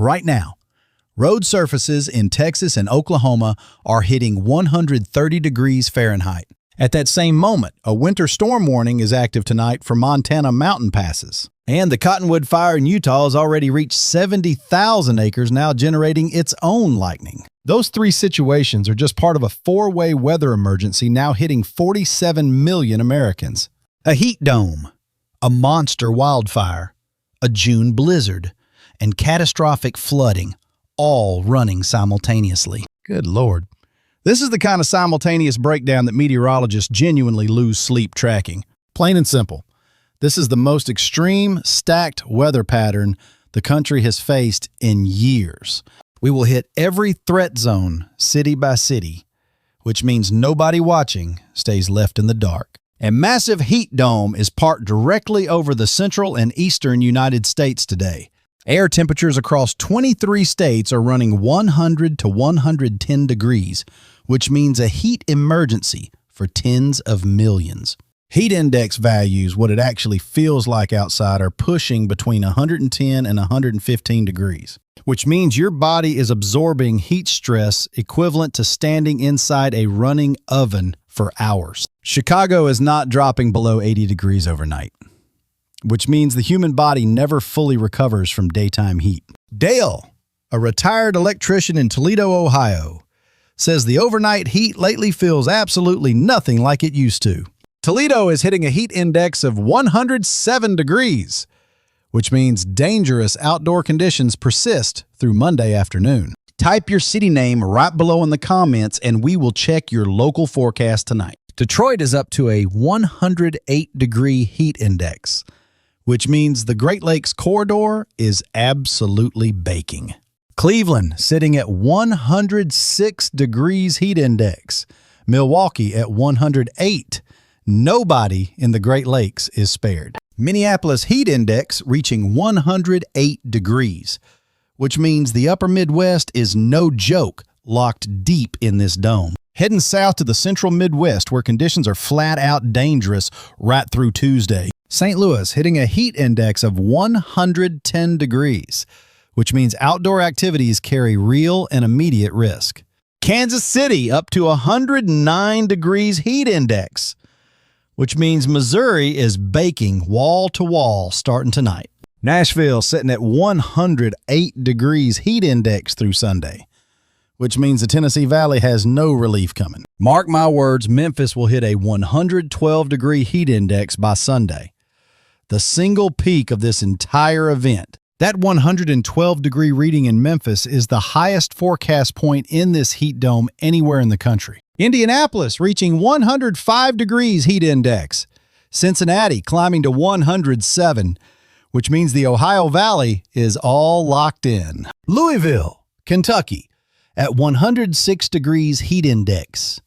Right now, road surfaces in Texas and Oklahoma are hitting 130 degrees Fahrenheit. At that same moment, a winter storm warning is active tonight for Montana mountain passes. And the Cottonwood Fire in Utah has already reached 70,000 acres, now generating its own lightning. Those three situations are just part of a four-way weather emergency now hitting 47 million Americans. A heat dome, a monster wildfire, a June blizzard, and catastrophic flooding, all running simultaneously. Good Lord. This is the kind of simultaneous breakdown that meteorologists genuinely lose sleep tracking. Plain and simple. This is the most extreme, stacked weather pattern the country has faced in years. We will hit every threat zone, city by city, which means nobody watching stays left in the dark. A massive heat dome is parked directly over the central and eastern United States today. Air temperatures across 23 states are running 100 to 110 degrees, which means a heat emergency for tens of millions. Heat index values, what it actually feels like outside, are pushing between 110 and 115 degrees, which means your body is absorbing heat stress equivalent to standing inside a running oven for hours. Chicago is not dropping below 80 degrees overnight, which means the human body never fully recovers from daytime heat. Dale, a retired electrician in Toledo, Ohio, says the overnight heat lately feels absolutely nothing like it used to. Toledo is hitting a heat index of 107 degrees, which means dangerous outdoor conditions persist through Monday afternoon. Type your city name right below in the comments and we will check your local forecast tonight. Detroit is up to a 108-degree heat index, which means the Great Lakes corridor is absolutely baking. Cleveland sitting at 106 degrees heat index. Milwaukee at 108. Nobody in the Great Lakes is spared. Minneapolis heat index reaching 108 degrees, which means the upper Midwest is no joke, locked deep in this dome. Heading south to the central Midwest where conditions are flat out dangerous right through Tuesday. St. Louis hitting a heat index of 110 degrees, which means outdoor activities carry real and immediate risk. Kansas City up to 109 degrees heat index, which means Missouri is baking wall to wall starting tonight. Nashville sitting at 108 degrees heat index through Sunday, which means the Tennessee Valley has no relief coming. Mark my words, Memphis will hit a 112-degree heat index by Sunday, the single peak of this entire event. That 112-degree reading in Memphis is the highest forecast point in this heat dome anywhere in the country. Indianapolis reaching 105 degrees heat index. Cincinnati climbing to 107, which means the Ohio Valley is all locked in. Louisville, Kentucky at 106 degrees heat index,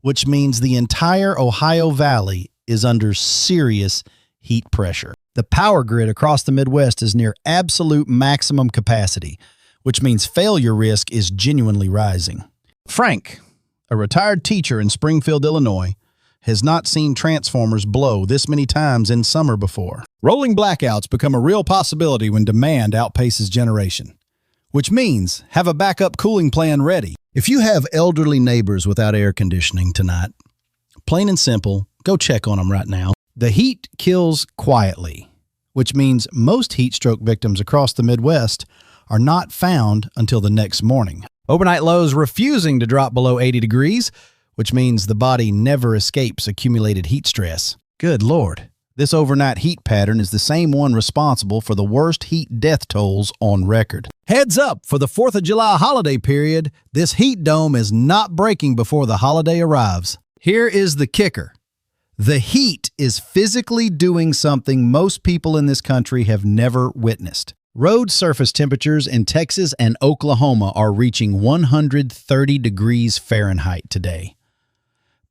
which means the entire Ohio Valley is under serious heat pressure. The power grid across the Midwest is near absolute maximum capacity, which means failure risk is genuinely rising. Frank, a retired teacher in Springfield, Illinois, has not seen transformers blow this many times in summer before. Rolling blackouts become a real possibility when demand outpaces generation, which means have a backup cooling plan ready. If you have elderly neighbors without air conditioning tonight, plain and simple, go check on them right now. The heat kills quietly, which means most heat stroke victims across the Midwest are not found until the next morning. Overnight lows refusing to drop below 80 degrees, which means the body never escapes accumulated heat stress. Good Lord. This overnight heat pattern is the same one responsible for the worst heat death tolls on record. Heads up for the 4th of July holiday period, this heat dome is not breaking before the holiday arrives. Here is the kicker. The heat is physically doing something most people in this country have never witnessed. Road surface temperatures in Texas and Oklahoma are reaching 130 degrees Fahrenheit today.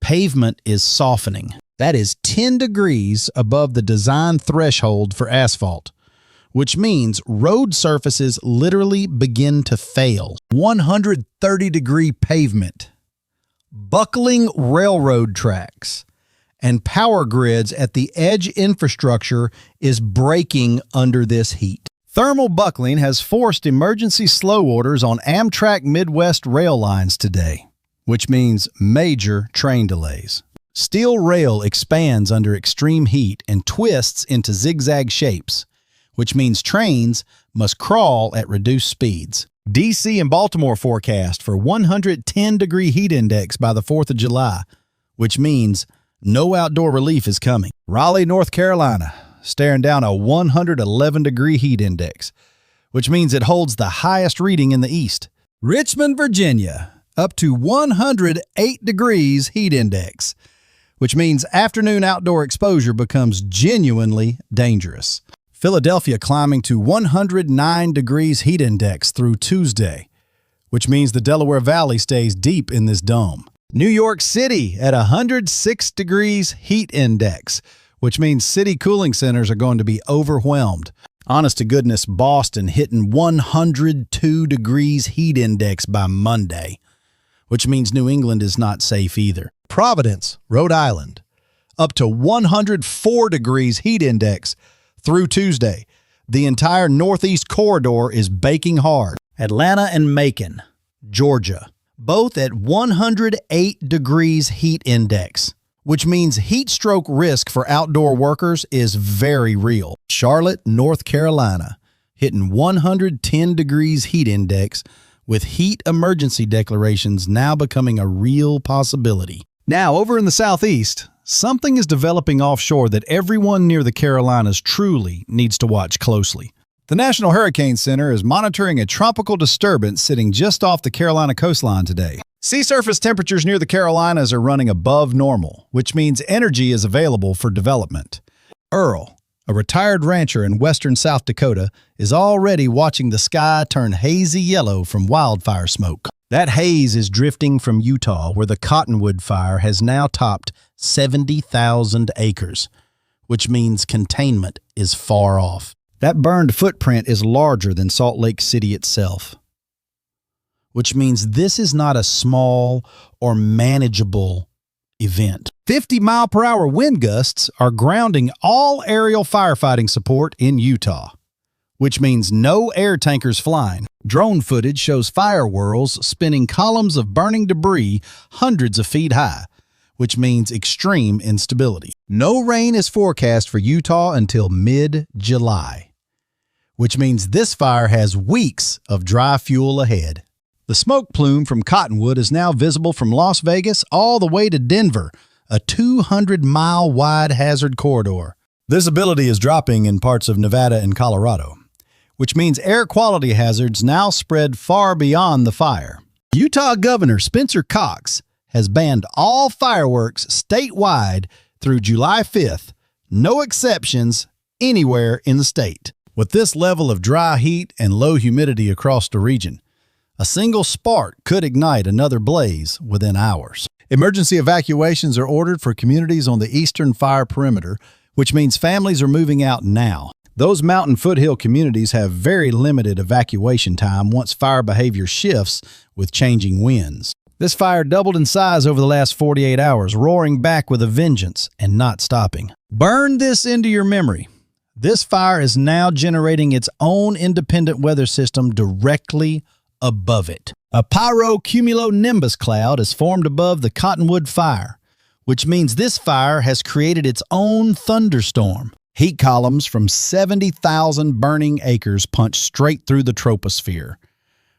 Pavement is softening. That is 10 degrees above the design threshold for asphalt, which means road surfaces literally begin to fail. 130-degree pavement, buckling railroad tracks, and power grids at the edge infrastructure is breaking under this heat. Thermal buckling has forced emergency slow orders on Amtrak Midwest rail lines today, which means major train delays. Steel rail expands under extreme heat and twists into zigzag shapes, which means trains must crawl at reduced speeds. D.C. and Baltimore forecast for 110-degree heat index by the 4th of July, which means no outdoor relief is coming. Raleigh, North Carolina, staring down a 111-degree heat index, which means it holds the highest reading in the East. Richmond, Virginia, up to 108 degrees heat index, which means afternoon outdoor exposure becomes genuinely dangerous. Philadelphia climbing to 109 degrees heat index through Tuesday, which means the Delaware Valley stays deep in this dome. New York City at 106 degrees heat index, which means city cooling centers are going to be overwhelmed. Honest to goodness, Boston hitting 102 degrees heat index by Monday, which means New England is not safe either. Providence, Rhode Island, up to 104 degrees heat index through Tuesday. The entire Northeast corridor is baking hard. Atlanta and Macon, Georgia, both at 108 degrees heat index, which means heat stroke risk for outdoor workers is very real. Charlotte, North Carolina, hitting 110 degrees heat index, with heat emergency declarations now becoming a real possibility. Now, over in the Southeast, something is developing offshore that everyone near the Carolinas truly needs to watch closely. The National Hurricane Center is monitoring a tropical disturbance sitting just off the Carolina coastline today. Sea surface temperatures near the Carolinas are running above normal, which means energy is available for development. Earl, a retired rancher in western South Dakota, is already watching the sky turn hazy yellow from wildfire smoke. That haze is drifting from Utah, where the Cottonwood Fire has now topped 70,000 acres, which means containment is far off. That burned footprint is larger than Salt Lake City itself, which means this is not a small or manageable event. 50-mile-per-hour wind gusts are grounding all aerial firefighting support in Utah, which means no air tankers flying. Drone footage shows fire whirls spinning columns of burning debris hundreds of feet high, which means extreme instability. No rain is forecast for Utah until mid-July, which means this fire has weeks of dry fuel ahead. The smoke plume from Cottonwood is now visible from Las Vegas all the way to Denver, a 200-mile wide hazard corridor. Visibility is dropping in parts of Nevada and Colorado, which means air quality hazards now spread far beyond the fire. Utah Governor Spencer Cox has banned all fireworks statewide through July 5th, no exceptions anywhere in the state. With this level of dry heat and low humidity across the region, a single spark could ignite another blaze within hours. Emergency evacuations are ordered for communities on the eastern fire perimeter, which means families are moving out now. Those mountain foothill communities have very limited evacuation time once fire behavior shifts with changing winds. This fire doubled in size over the last 48 hours, roaring back with a vengeance and not stopping. Burn this into your memory. This fire is now generating its own independent weather system directly above it. A pyrocumulonimbus cloud is formed above the Cottonwood Fire, which means this fire has created its own thunderstorm. Heat columns from 70,000 burning acres punch straight through the troposphere,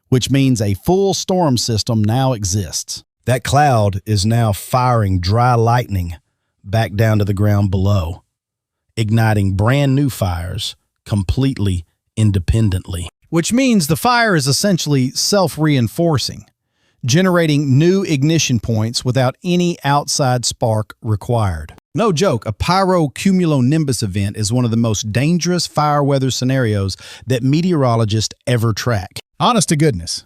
which means a full storm system now exists. That cloud is now firing dry lightning back down to the ground below, igniting brand new fires completely independently, which means the fire is essentially self-reinforcing, generating new ignition points without any outside spark required. No joke, a pyrocumulonimbus event is one of the most dangerous fire weather scenarios that meteorologists ever track. Honest to goodness,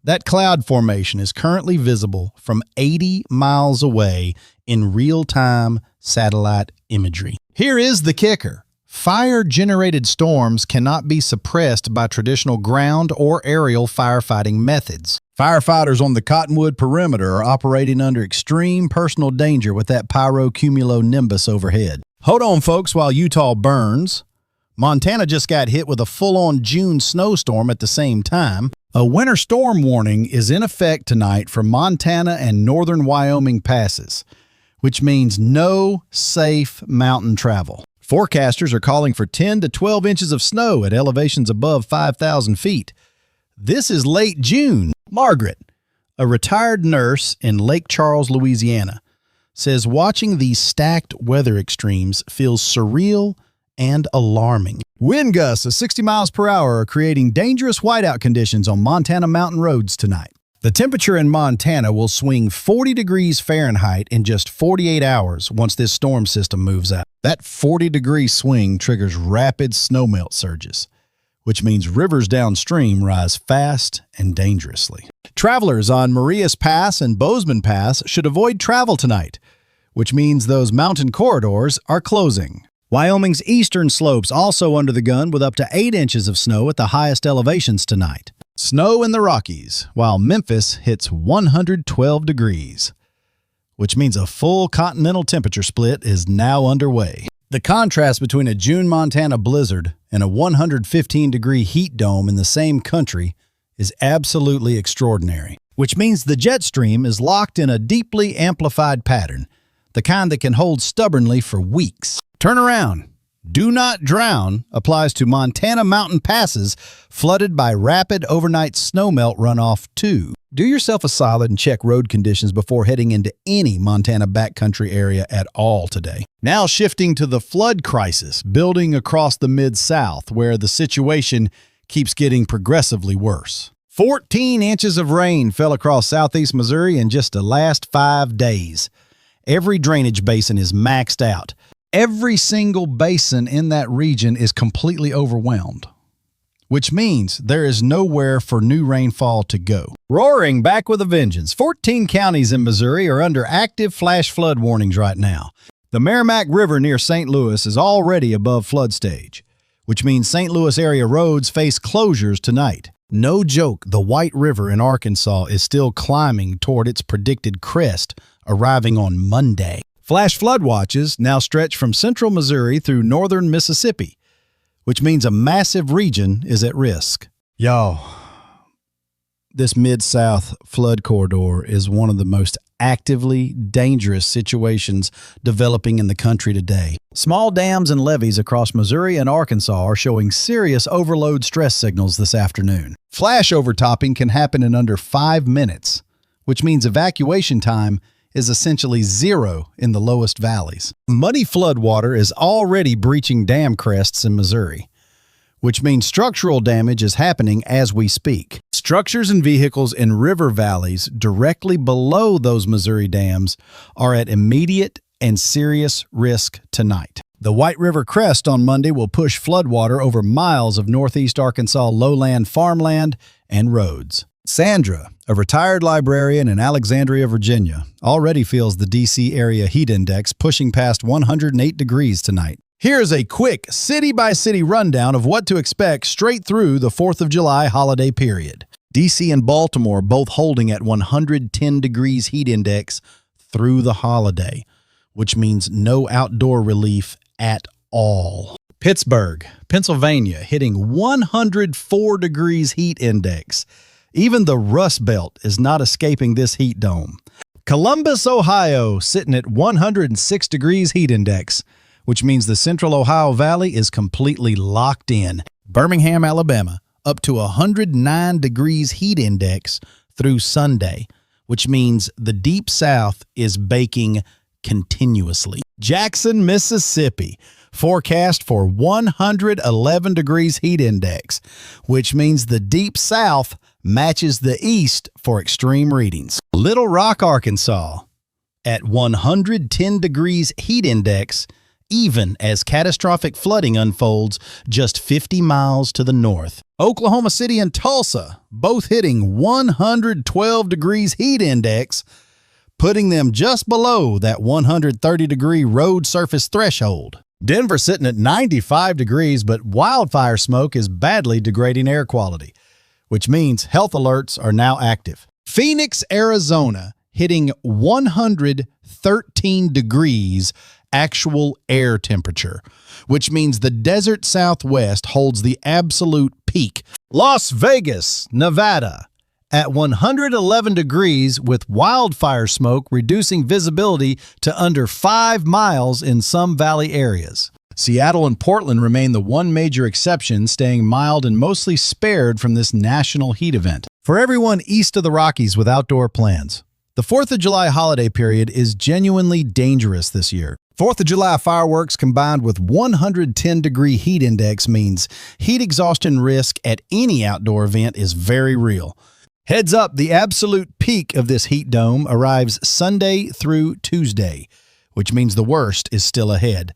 that cloud formation is currently visible from 80 miles away in real-time satellite imagery. Here is the kicker. Fire-generated storms cannot be suppressed by traditional ground or aerial firefighting methods. Firefighters on the Cottonwood perimeter are operating under extreme personal danger with that pyrocumulonimbus overhead. Hold on, folks, while Utah burns, Montana just got hit with a full-on June snowstorm at the same time. A winter storm warning is in effect tonight for Montana and northern Wyoming passes, which means no safe mountain travel. Forecasters are calling for 10 to 12 inches of snow at elevations above 5,000 feet. This is late June. Margaret, a retired nurse in Lake Charles, Louisiana, says watching these stacked weather extremes feels surreal and alarming. Wind gusts of 60 miles per hour are creating dangerous whiteout conditions on Montana mountain roads tonight. The temperature in Montana will swing 40 degrees Fahrenheit in just 48 hours once this storm system moves out. That 40-degree swing triggers rapid snowmelt surges, which means rivers downstream rise fast and dangerously. Travelers on Marias Pass and Bozeman Pass should avoid travel tonight, which means those mountain corridors are closing. Wyoming's eastern slopes also under the gun with up to 8 inches of snow at the highest elevations tonight. Snow in the Rockies, while Memphis hits 112 degrees, which means a full continental temperature split is now underway. The contrast between a June Montana blizzard and a 115-degree heat dome in the same country is absolutely extraordinary, which means the jet stream is locked in a deeply amplified pattern, the kind that can hold stubbornly for weeks. Turn around. Do not drown applies to Montana mountain passes flooded by rapid overnight snowmelt runoff too. Do yourself a solid and check road conditions before heading into any Montana backcountry area at all today. Now shifting to the flood crisis building across the Mid-South, where the situation keeps getting progressively worse. 14 inches of rain fell across southeast Missouri in just the last 5 days. Every drainage basin is maxed out. Every single basin in that region is completely overwhelmed, which means there is nowhere for new rainfall to go. Roaring back with a vengeance, 14 counties in Missouri are under active flash flood warnings right now. The Meramec River near St. Louis is already above flood stage, which means St. Louis area roads face closures tonight. No joke, the White River in Arkansas is still climbing toward its predicted crest, arriving on Monday. Flash flood watches now stretch from central Missouri through northern Mississippi, which means a massive region is at risk. Y'all, this Mid-South flood corridor is one of the most actively dangerous situations developing in the country today. Small dams and levees across Missouri and Arkansas are showing serious overload stress signals this afternoon. Flash overtopping can happen in under 5 minutes, which means evacuation time is essentially zero in the lowest valleys. Muddy floodwater is already breaching dam crests in Missouri, which means structural damage is happening as we speak. Structures and vehicles in river valleys directly below those Missouri dams are at immediate and serious risk tonight. The White River crest on Monday will push floodwater over miles of northeast Arkansas lowland farmland and roads. Sandra, a retired librarian in Alexandria, Virginia, already feels the D.C. area heat index pushing past 108 degrees tonight. Here's a quick city-by-city rundown of what to expect straight through the 4th of July holiday period. D.C. and Baltimore both holding at 110 degrees heat index through the holiday, which means no outdoor relief at all. Pittsburgh, Pennsylvania, hitting 104 degrees heat index. Even the Rust Belt is not escaping this heat dome. Columbus, Ohio, sitting at 106 degrees heat index, which means the central Ohio Valley is completely locked in. Birmingham, Alabama, up to 109 degrees heat index through Sunday, which means the Deep South is baking continuously. Jackson, Mississippi, forecast for 111 degrees heat index, which means the Deep South matches the East for extreme readings. Little Rock, Arkansas, at 110 degrees heat index, even as catastrophic flooding unfolds just 50 miles to the north. Oklahoma City and Tulsa, both hitting 112 degrees heat index, putting them just below that 130-degree road surface threshold. Denver sitting at 95 degrees, but wildfire smoke is badly degrading air quality, which means health alerts are now active. Phoenix, Arizona, hitting 113 degrees actual air temperature, which means the desert Southwest holds the absolute peak. Las Vegas, Nevada, at 111 degrees with wildfire smoke reducing visibility to under 5 miles in some valley areas. Seattle and Portland remain the one major exception, staying mild and mostly spared from this national heat event. For everyone east of the Rockies with outdoor plans, the 4th of July holiday period is genuinely dangerous this year. 4th of July fireworks combined with 110-degree heat index means heat exhaustion risk at any outdoor event is very real. Heads up, the absolute peak of this heat dome arrives Sunday through Tuesday, which means the worst is still ahead.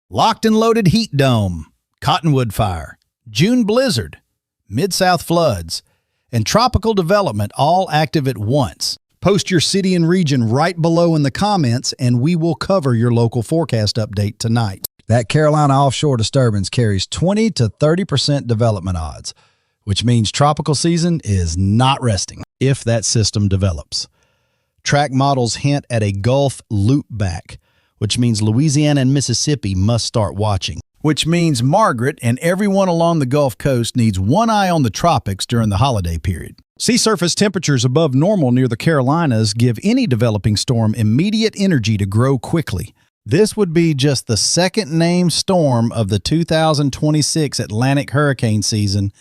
Locked and loaded heat dome, Cottonwood Fire, June blizzard, Mid-South floods, and tropical development all active at once. Post your city and region right below in the comments, and we will cover your local forecast update tonight. That Carolina offshore disturbance carries 20 to 30% development odds, which means tropical season is not resting if that system develops. Track models hint at a Gulf loopback, which means Louisiana and Mississippi must start watching. Which means Margaret and everyone along the Gulf Coast needs one eye on the tropics during the holiday period. Sea surface temperatures above normal near the Carolinas give any developing storm immediate energy to grow quickly. This would be just the second named storm of the 2026 Atlantic hurricane season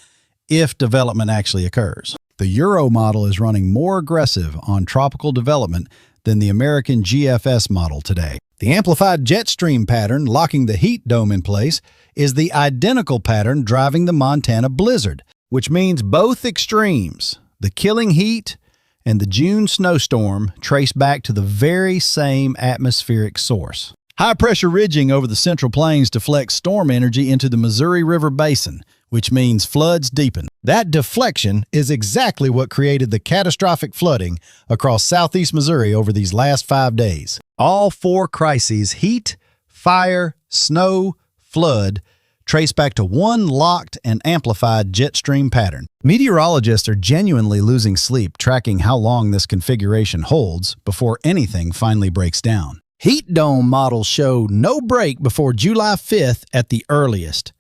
if development actually occurs. The Euro model is running more aggressive on tropical development than the American GFS model today. The amplified jet stream pattern locking the heat dome in place is the identical pattern driving the Montana blizzard, which means both extremes, the killing heat and the June snowstorm, trace back to the very same atmospheric source. High-pressure ridging over the Central Plains deflects storm energy into the Missouri River Basin, which means floods deepen. That deflection is exactly what created the catastrophic flooding across southeast Missouri over these last 5 days. All 4 crises, heat, fire, snow, flood, trace back to one locked and amplified jet stream pattern. Meteorologists are genuinely losing sleep tracking how long this configuration holds before anything finally breaks down. Heat dome models show no break before July 5th at the earliest,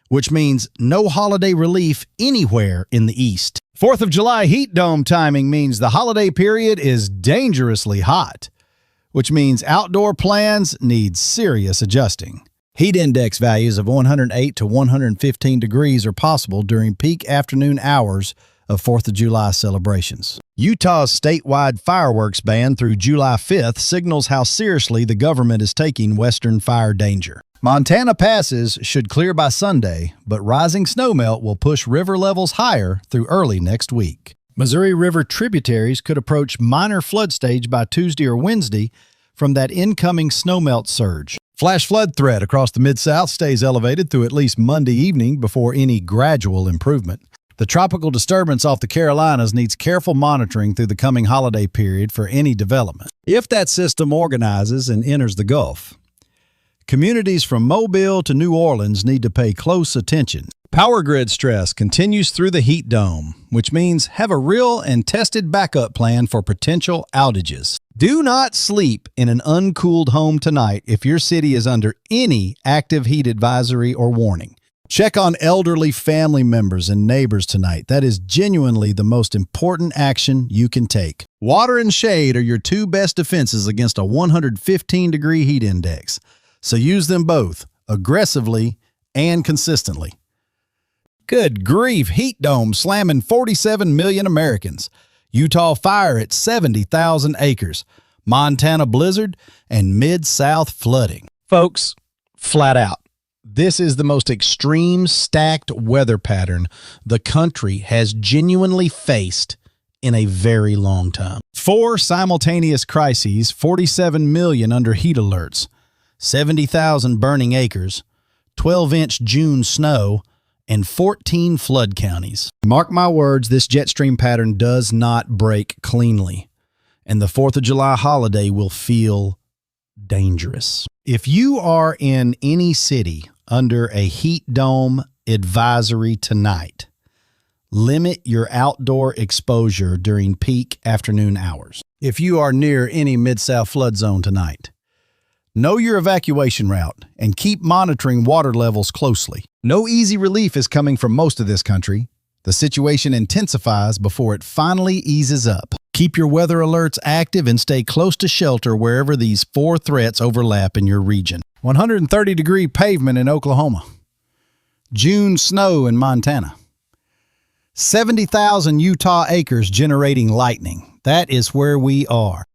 which means no holiday relief anywhere in the east. 4th of July heat dome timing means the holiday period is dangerously hot, which means outdoor plans need serious adjusting. Heat index values of 108 to 115 degrees are possible during peak afternoon hours of 4th of July celebrations. Utah's statewide fireworks ban through July 5th signals how seriously the government is taking western fire danger. Montana passes should clear by Sunday, but rising snowmelt will push river levels higher through early next week. Missouri River tributaries could approach minor flood stage by Tuesday or Wednesday from that incoming snowmelt surge. Flash flood threat across the Mid-South stays elevated through at least Monday evening before any gradual improvement. The tropical disturbance off the Carolinas needs careful monitoring through the coming holiday period for any development. If that system organizes and enters the Gulf, communities from Mobile to New Orleans need to pay close attention. Power grid stress continues through the heat dome, which means have a real and tested backup plan for potential outages. Do not sleep in an uncooled home tonight if your city is under any active heat advisory or warning. Check on elderly family members and neighbors tonight. That is genuinely the most important action you can take. Water and shade are your 2 best defenses against a 115-degree heat index, so use them both aggressively and consistently. Good grief, heat dome slamming 47 million Americans. Utah fire at 70,000 acres. Montana blizzard and Mid-South flooding. Folks, flat out, this is the most extreme stacked weather pattern the country has genuinely faced in a very long time. 4 simultaneous crises, 47 million under heat alerts, 70,000 burning acres, 12-inch June snow, and 14 flood counties. Mark my words, this jet stream pattern does not break cleanly, and the 4th of July holiday will feel dangerous. If you are in any city under a heat dome advisory tonight, limit your outdoor exposure during peak afternoon hours. If you are near any Mid-South flood zone tonight, Know your evacuation route and keep monitoring water levels closely. No easy relief is coming from most of this country. The situation intensifies before it finally eases up. Keep your weather alerts active and stay close to shelter wherever these 4 threats overlap in your region. 130-degree pavement in Oklahoma. June snow in Montana. 70,000 Utah acres generating lightning. That is where we are.